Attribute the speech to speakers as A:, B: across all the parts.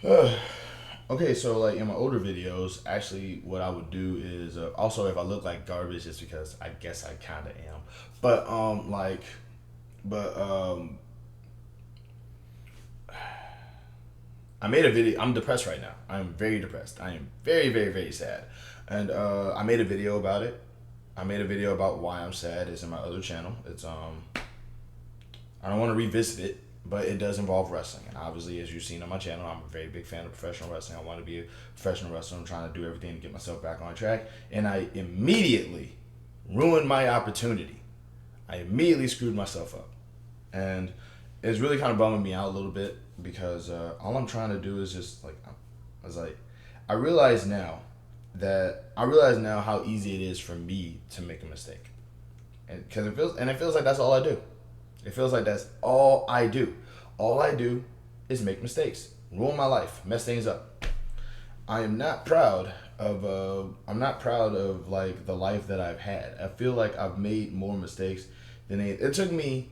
A: Okay, so like in my older videos, actually, what I would do is also if I look like garbage, just because I guess I kind of am, but but I made a video. I'm depressed right now. I'm very depressed. I am very, very, very sad, and I made a video about it. I made a video about why I'm sad. It's in my other channel. I don't want to revisit it, but it does involve wrestling. And obviously, as you've seen on my channel, I'm a very big fan of professional wrestling. I want to be a professional wrestler. I'm trying to do everything to get myself back on track. And I immediately ruined my opportunity. I immediately screwed myself up. And it's really kind of bumming me out a little bit because all I'm trying to do is just like, I was like, I realize now I realize now how easy it is for me to make a mistake. And because it feels like that's all I do. It feels like that's all I do. All I do is make mistakes, ruin my life, mess things up. I am not proud of. I'm not proud of like the life that I've had. I feel like I've made more mistakes than it took me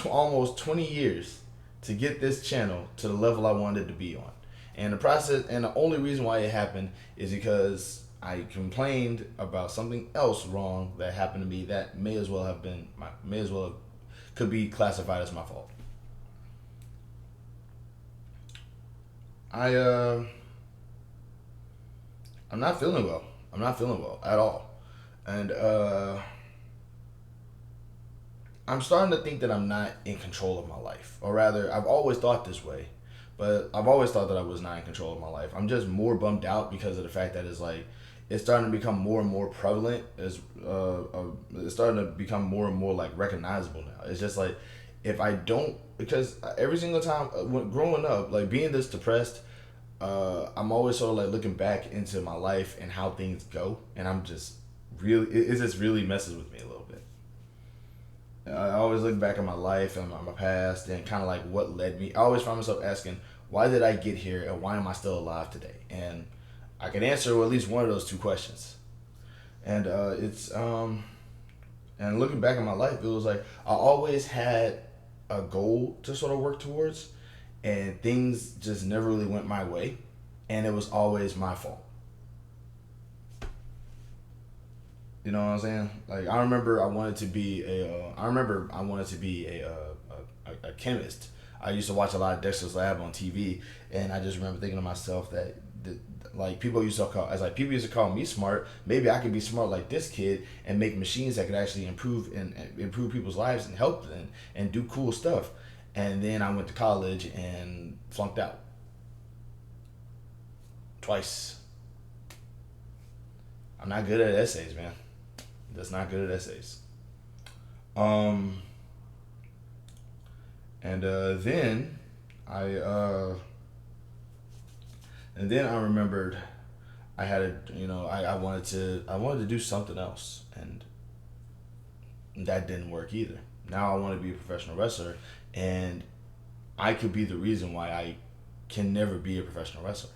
A: almost 20 years to get this channel to the level I wanted to be on. And the process, and the only reason why it happened is because I complained about something else wrong that happened to me that may as well have could be classified as my fault. I I'm not feeling well. I'm not feeling well at all, and I'm starting to think that I'm not in control of my life, or rather, I've always thought this way, but I've always thought that I was not in control of my life. I'm just more bummed out because of the fact that it's starting to become more and more prevalent. It's starting to become more and more like recognizable now. It's just like if I don't, because every single time when growing up, like being this depressed, I'm always sort of like looking back into my life and how things go, and I'm just really it just really messes with me a little bit. I always look back at my life and my past and kind of like what led me. I always find myself asking, why did I get here and why am I still alive today? And I can answer at least one of those two questions. And and looking back at my life, it was like I always had a goal to sort of work towards, and things just never really went my way, and it was always my fault. You know what I'm saying? Like I remember I wanted to be a chemist. I used to watch a lot of Dexter's Lab on TV, and I just remember thinking to myself that like people used to call me smart. Maybe I could be smart like this kid and make machines that could actually and improve people's lives and help them and do cool stuff. And then I went to college and flunked out twice. I'm not good at essays, man. That's not good at essays. Um, and then I I remembered I had I wanted to do something else, and that didn't work either. Now I want to be a professional wrestler, and I could be the reason why I can never be a professional wrestler.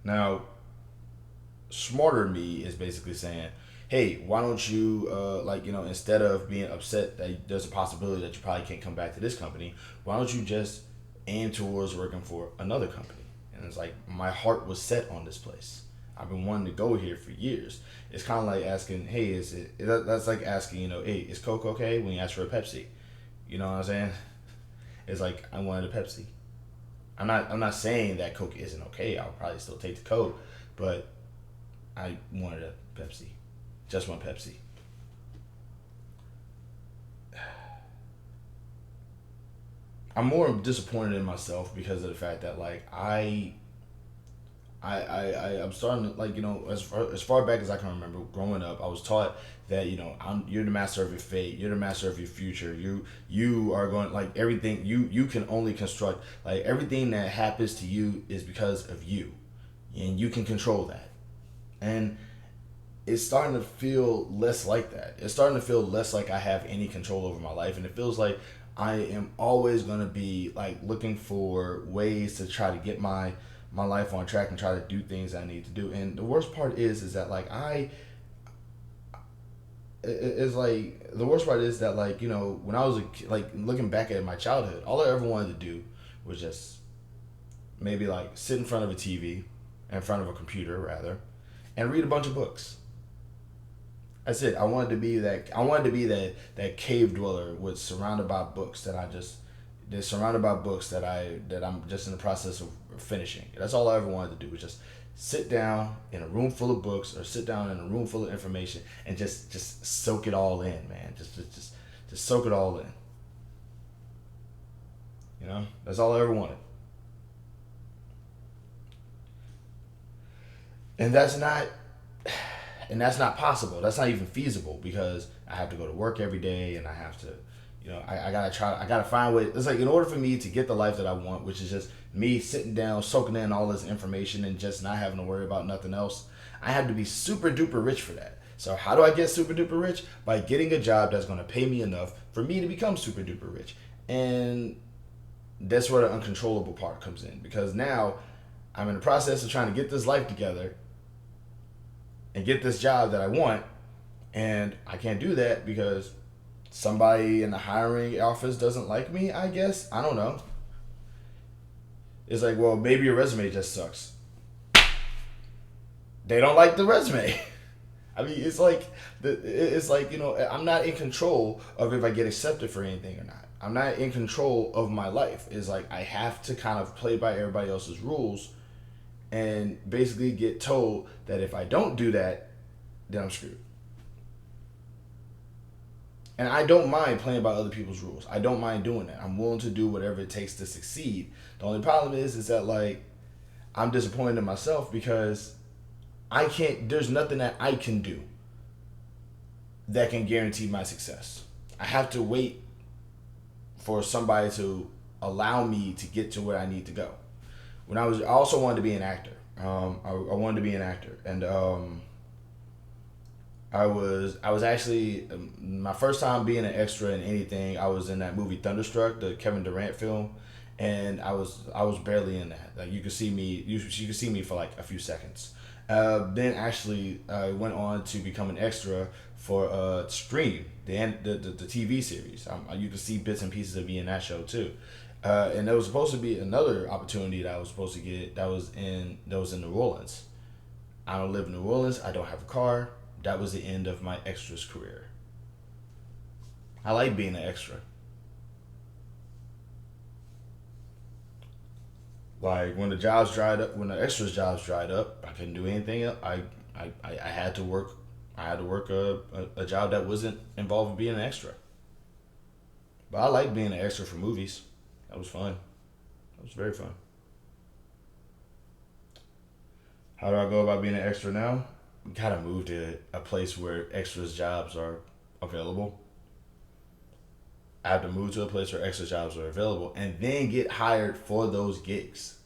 A: Now, smarter me is basically saying, hey, why don't you instead of being upset that there's a possibility that you probably can't come back to this company, why don't you just aim towards working for another company? And it's like my heart was set on this place. I've been wanting to go here for years. It's kind of like asking, hey, that's like asking, hey, is Coke okay when you ask for a Pepsi? You know what I'm saying? It's like I wanted a Pepsi. I'm not saying that Coke isn't okay. I'll probably still take the Coke, but I wanted a Pepsi. Just one Pepsi. I'm more disappointed in myself because of the fact that like I'm starting to like as far back as I can remember growing up, I was taught that you're the master of your fate, you're the master of your future. You are going like everything you can only construct like everything that happens to you is because of you, and you can control that. And it's starting to feel less like that. It's starting to feel less like I have any control over my life, and it feels like I am always going to be like looking for ways to try to get my life on track and try to do things I need to do. And the worst part is that like it's like the worst part is that, like, you know, when I was a kid, like looking back at my childhood, all I ever wanted to do was just maybe like sit in front of a TV, in front of a computer rather, and read a bunch of books. That's it. I wanted to be that. I wanted to be that cave dweller with surrounded by books that I just. They're surrounded by books that I'm just in the process of finishing. That's all I ever wanted to do was just sit down in a room full of books or sit down in a room full of information and just soak it all in, man. Just soak it all in. You know, that's all I ever wanted. And that's not possible. That's not even feasible because I have to go to work every day and I have to, you know, I gotta find ways. It's like in order for me to get the life that I want, which is just me sitting down, soaking in all this information and just not having to worry about nothing else, I have to be super duper rich for that. So how do I get super duper rich? By getting a job that's gonna pay me enough for me to become super duper rich. And that's where the uncontrollable part comes in because now I'm in the process of trying to get this life together and get this job that I want, and I can't do that because somebody in the hiring office doesn't like me, I guess. I don't know. It's like, well, maybe your resume just sucks. They don't like the resume. I mean, it's like, you know, I'm not in control of if I get accepted for anything or not. I'm not in control of my life. It's like I have to kind of play by everybody else's rules and basically get told that if I don't do that, then I'm screwed. And I don't mind playing by other people's rules. I don't mind doing that. I'm willing to do whatever it takes to succeed. The only problem is that like I'm disappointed in myself because I can't. There's nothing that I can do that can guarantee my success. I have to wait for somebody to allow me to get to where I need to go. I also wanted to be an actor. I wanted to be an actor, and I was actually my first time being an extra in anything. I was in that movie Thunderstruck, the Kevin Durant film, and I was barely in that. Like you could see me, you could see me for like a few seconds. Then actually I went on to become an extra for Stream, the TV series. You could see bits and pieces of me in that show too. And there was supposed to be another opportunity that I was supposed to get that was in New Orleans. I don't live in New Orleans. I don't have a car. That was the end of my extras career. I like being an extra. Like when the extras jobs dried up, I couldn't do anything else. I had to work. I had to work a job that wasn't involved in being an extra. But I like being an extra for movies. That was fun. That was very fun. How do I go about being an extra now? Gotta move to a place where extras jobs are available. I have to move to a place where extra jobs are available and then get hired for those gigs.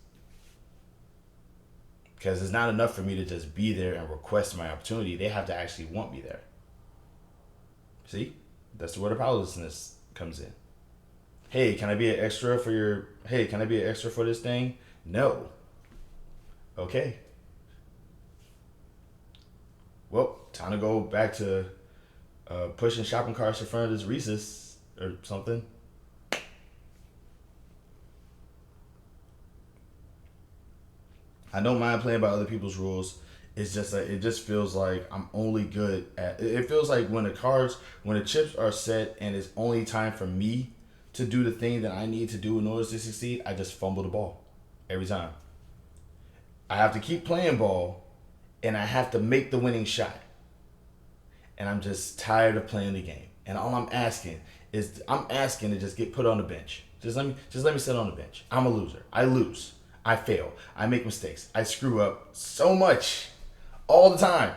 A: Because it's not enough for me to just be there and request my opportunity. They have to actually want me there. See? That's where the powerlessness comes in. Hey, can I be an extra for your... Hey, can I be an extra for this thing? No. Okay. Well, time to go back to pushing shopping carts in front of this Reese's or something. I don't mind playing by other people's rules. It's just that it just feels like I'm only good at. It feels like when the chips are set, and it's only time for me to do the thing that I need to do in order to succeed. I just fumble the ball every time. I have to keep playing ball, and I have to make the winning shot. And I'm just tired of playing the game. And all I'm asking to just get put on the bench. Just let me sit on the bench. I'm a loser. I lose. I fail. I make mistakes. I screw up so much all the time.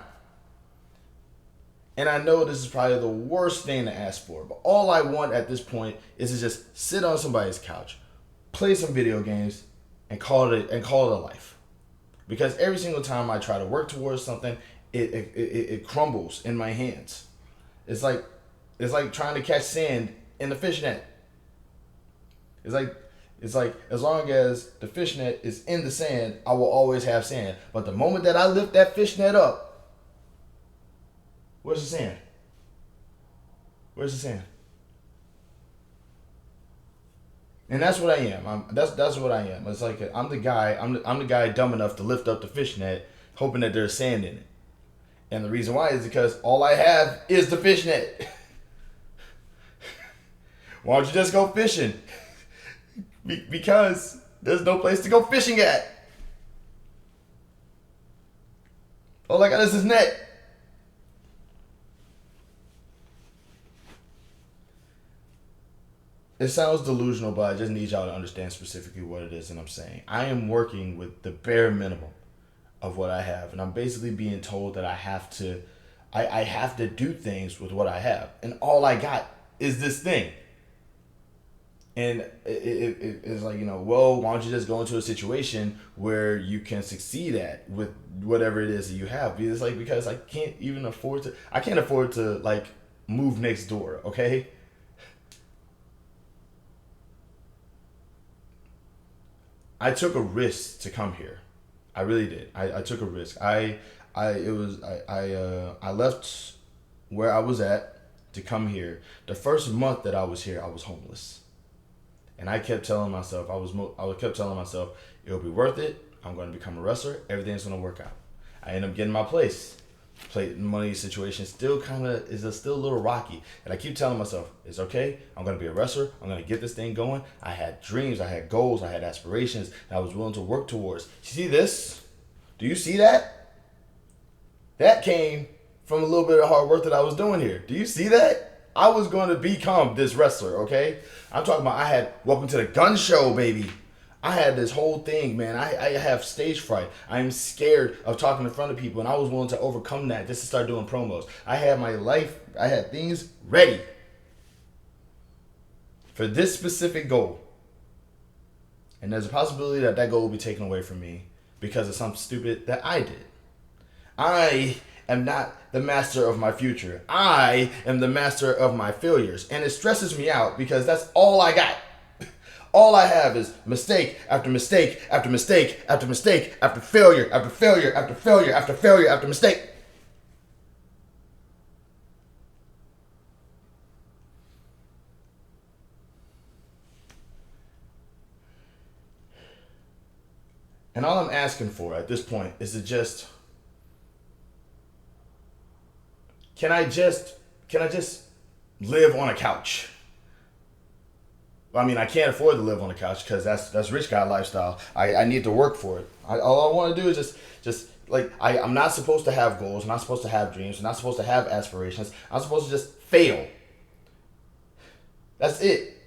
A: And I know this is probably the worst thing to ask for, but all I want at this point is to just sit on somebody's couch, play some video games, and call it a life. Because every single time I try to work towards something, it crumbles in my hands. It's like trying to catch sand in the fishnet. It's like as long as the fishnet is in the sand, I will always have sand. But the moment that I lift that fishnet up, where's the sand? Where's the sand? And that's what I am. That's what I am. It's like I'm the guy. I'm the guy dumb enough to lift up the fishnet, hoping that there's sand in it. And the reason why is because all I have is the fishnet. Why don't you just go fishing? Because there's no place to go fishing at. All I got is this net. It sounds delusional, but I just need y'all to understand specifically what it is that I'm saying. I am working with the bare minimum of what I have, and I'm basically being told that I have to do things with what I have, and all I got is this thing. And it's like, well, why don't you just go into a situation where you can succeed at with whatever it is that you have? It's like, because I can't afford to like move next door, okay? I took a risk to come here. I really did. I took a risk. I left where I was at to come here. The first month that I was here, I was homeless, and I kept telling myself it'll be worth it. I'm going to become a wrestler. Everything's going to work out. I ended up getting my place. Money situation still still a little rocky, and I keep telling myself it's okay. I'm going to be a wrestler. I'm going to get this thing going. I had dreams. I had goals. I had aspirations that I was willing to work towards. You see this? Do you see that? That came from a little bit of hard work that I was doing here. Do you see that? I was going to become this wrestler, okay? I'm talking about I had welcome to the gun show, baby. I had this whole thing, man. I have stage fright. I'm scared of talking in front of people, and I was willing to overcome that just to start doing promos. I had things ready for this specific goal. And there's a possibility that goal will be taken away from me because of something stupid that I did. I am not the master of my future. I am the master of my failures. And it stresses me out because that's all I got. All I have is mistake after mistake after mistake after mistake after failure after failure after failure after failure after mistake. And all I'm asking for at this point is to just can I just live on a couch? I mean, I can't afford to live on the couch because that's rich guy lifestyle. I need to work for it. All I want to do is just like I'm not supposed to have goals. I'm not supposed to have dreams. I'm not supposed to have aspirations. I'm supposed to just fail. That's it.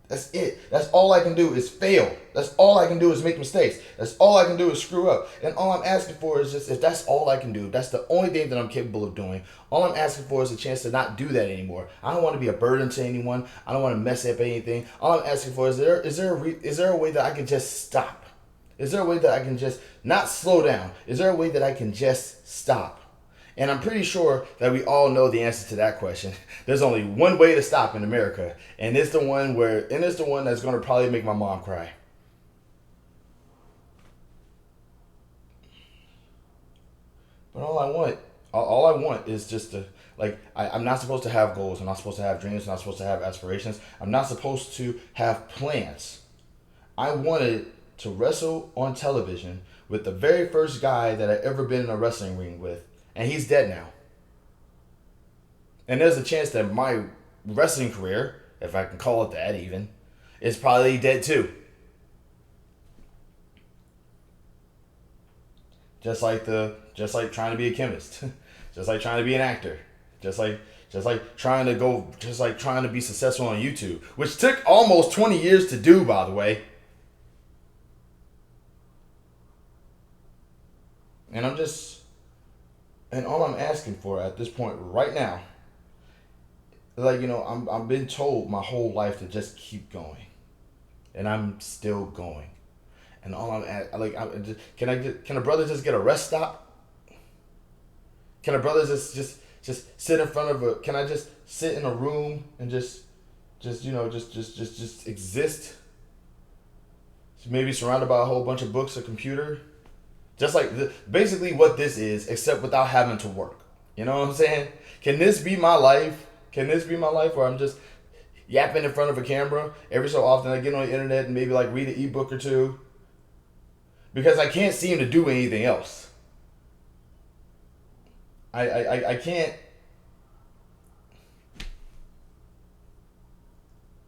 A: That's it. That's all I can do is fail. That's all I can do is make mistakes. That's all I can do is screw up. And all I'm asking for is just, if that's all I can do, that's the only thing that I'm capable of doing, all I'm asking for is a chance to not do that anymore. I don't want to be a burden to anyone. I don't want to mess up anything. All I'm asking for is there a way that I can just stop? Is there a way that I can just not slow down? Is there a way that I can just stop? And I'm pretty sure that we all know the answer to that question. There's only one way to stop in America, and it's the one that's going to probably make my mom cry. But all I want is just to, like, I'm not supposed to have goals. I'm not supposed to have dreams. I'm not supposed to have aspirations. I'm not supposed to have plans. I wanted to wrestle on television with the very first guy that I ever been in a wrestling ring with. And he's dead now. And there's a chance that my wrestling career, if I can call it that even, is probably dead too. Just like trying to be a chemist. Just like trying to be an actor. Just like trying to be successful on YouTube. Which took almost 20 years to do, by the way. And all I'm asking for at this point right now, like, I've been told my whole life to just keep going, and I'm still going. And all can a brother just get a rest stop? Can a brother just sit in front of can I just sit in a room and just exist? Maybe surrounded by a whole bunch of books, a computer. Just like basically what this is, except without having to work. You know what I'm saying? Can this be my life? Can this be my life where I'm just yapping in front of a camera every so often? I get on the internet and maybe like read an ebook or two because I can't seem to do anything else. I can't.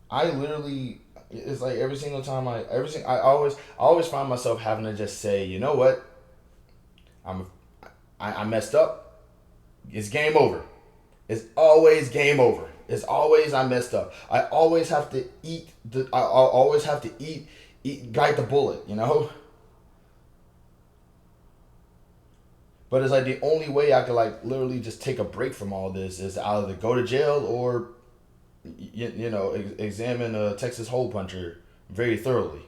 A: I literally, it's like every single time I always find myself having to just say, you know what, I'm I messed up. It's game over. It's always game over. It's always I messed up. I always have to eat I always have to bite the bullet, you know. But it's like the only way I could like literally just take a break from all this is either go to jail or examine a Texas hole puncher very thoroughly.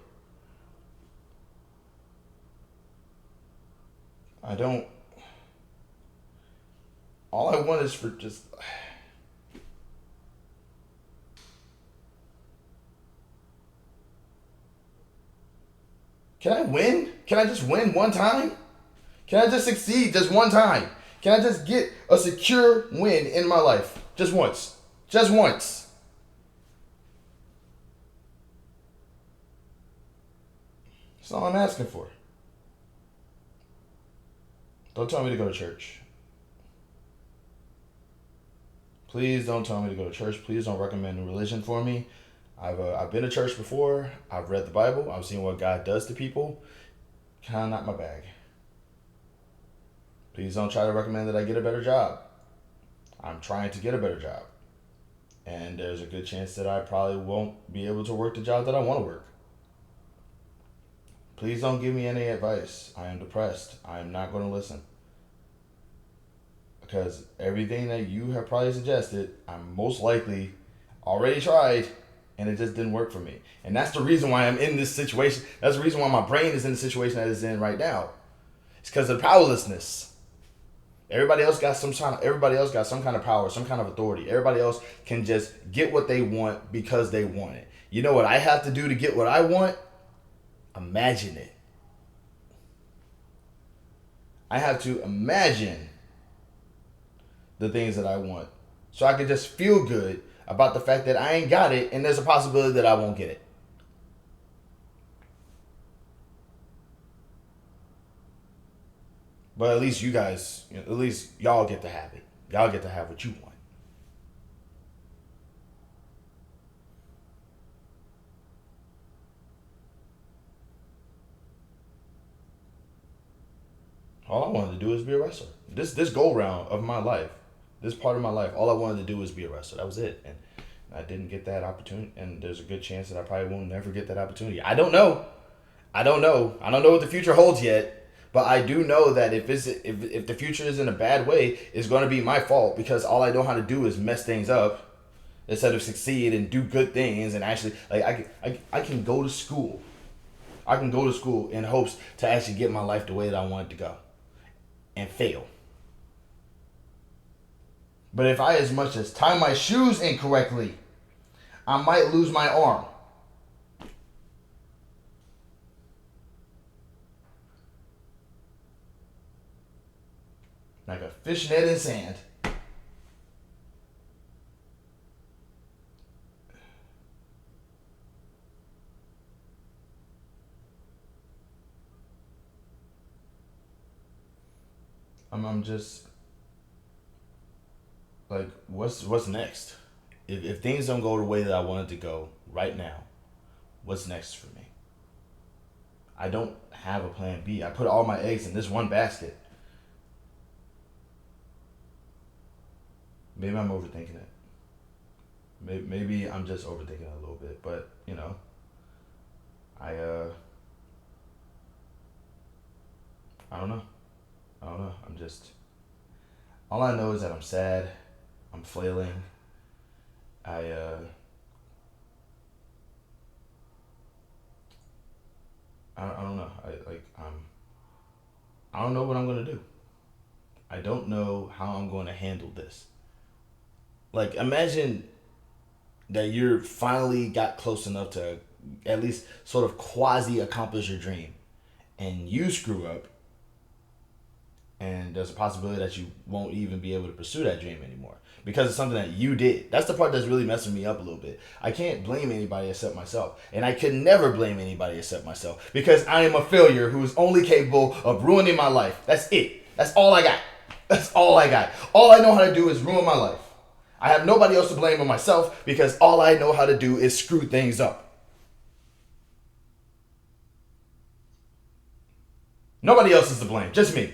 A: I don't. All I want is for just. Can I win? Can I just win one time? Can I just succeed just one time? Can I just get a secure win in my life? Just once. Just once. That's all I'm asking for. Don't tell me to go to church. Please don't tell me to go to church. Please don't recommend a religion for me. I've been to church before. I've read the Bible. I've seen what God does to people. Kind of not my bag. Please don't try to recommend that I get a better job. I'm trying to get a better job. And there's a good chance that I probably won't be able to work the job that I want to work. Please don't give me any advice. I am depressed. I am not going to listen. Because everything that you have probably suggested, I'm most likely already tried, and it just didn't work for me. And that's the reason why I'm in this situation. That's the reason why my brain is in the situation that it's in right now. It's because of powerlessness. Everybody else got some kind of power, some kind of authority. Everybody else can just get what they want because they want it. You know what I have to do to get what I want? Imagine it. I have to imagine the things that I want. So I can just feel good about the fact that I ain't got it and there's a possibility that I won't get it. But at least you guys, at least y'all get to have it. Y'all get to have what you want. All I wanted to do is be a wrestler. This go round of my life, this part of my life, all I wanted to do was be a wrestler. That was it. And I didn't get that opportunity. And there's a good chance that I probably will never get that opportunity. I don't know. I don't know what the future holds yet. But I do know that if the future is in a bad way, it's going to be my fault because all I know how to do is mess things up instead of succeed and do good things and actually like I can go to school. I can go to school in hopes to actually get my life the way that I want it to go and fail. But if I as much as tie my shoes incorrectly, I might lose my arm. Like a fishnet in sand. I'm just like, what's next? If things don't go the way that I want it to go right now, what's next for me? I don't have a plan B. I put all my eggs in this one basket. Maybe I'm overthinking it. Maybe I'm just overthinking it a little bit. But, I I don't know. I don't know. I'm just. All I know is that I'm sad. I'm flailing. I I don't know. I don't know what I'm gonna do. I don't know how I'm going to handle this. Like, imagine that you're finally got close enough to at least sort of quasi accomplish your dream, and you screw up, and there's a possibility that you won't even be able to pursue that dream anymore because it's something that you did. That's the part that's really messing me up a little bit. I can't blame anybody except myself, and I could never blame anybody except myself because I am a failure who is only capable of ruining my life. That's it. That's all I got. That's all I got. All I know how to do is ruin my life. I have nobody else to blame but myself because all I know how to do is screw things up. Nobody else is to blame, just me.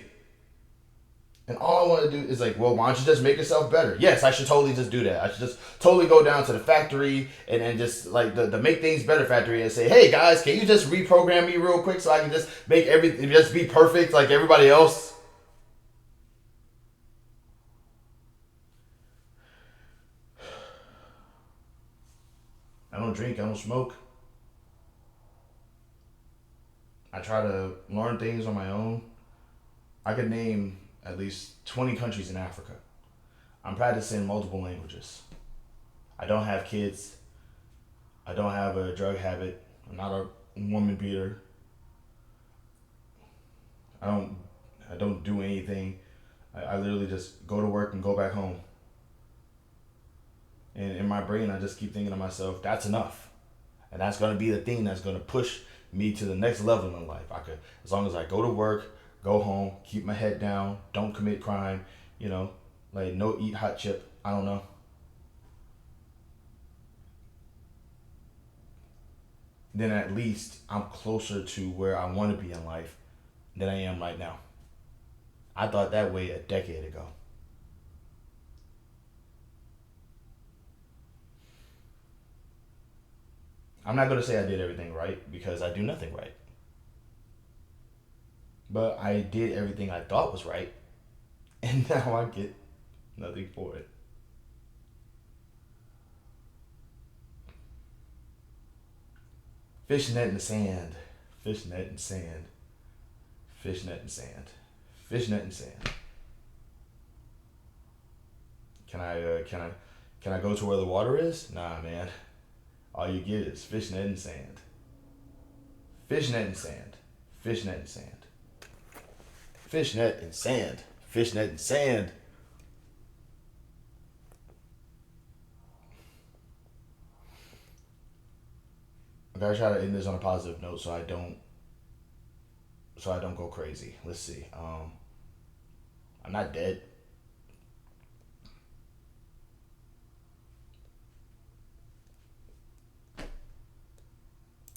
A: And all I want to do is like, well, why don't you just make yourself better? Yes, I should totally just do that. I should just totally go down to the factory and just like the Make Things Better factory and say, hey guys, can you just reprogram me real quick so I can just make everything just be perfect like everybody else? I don't drink, I don't smoke. I try to learn things on my own. I could name at least 20 countries in Africa. I'm practicing multiple languages. I don't have kids. I don't have a drug habit. I'm not a woman beater. I don't I don't do anything. I literally just go to work and go back home. And in my brain I just keep thinking to myself, that's enough. And that's gonna be the thing that's gonna push me to the next level in life. I could as long as I go to work, go home, keep my head down, don't commit crime, you know, like no eat hot chip. I don't know. Then at least I'm closer to where I want to be in life than I am right now. I thought that way a decade ago. I'm not going to say I did everything right because I do nothing right. But I did everything I thought was right, and now I get nothing for it. Fishnet in the sand. Fishnet in sand. Fishnet in sand. Fishnet in sand. Can I go to where the water is? Nah, man. All you get is fishnet and sand. Fishnet and sand. Fishnet and sand. Fishnet and sand. Fishnet and sand. I gotta try to end this on a positive note so I don't go crazy. Let's see. I'm not dead.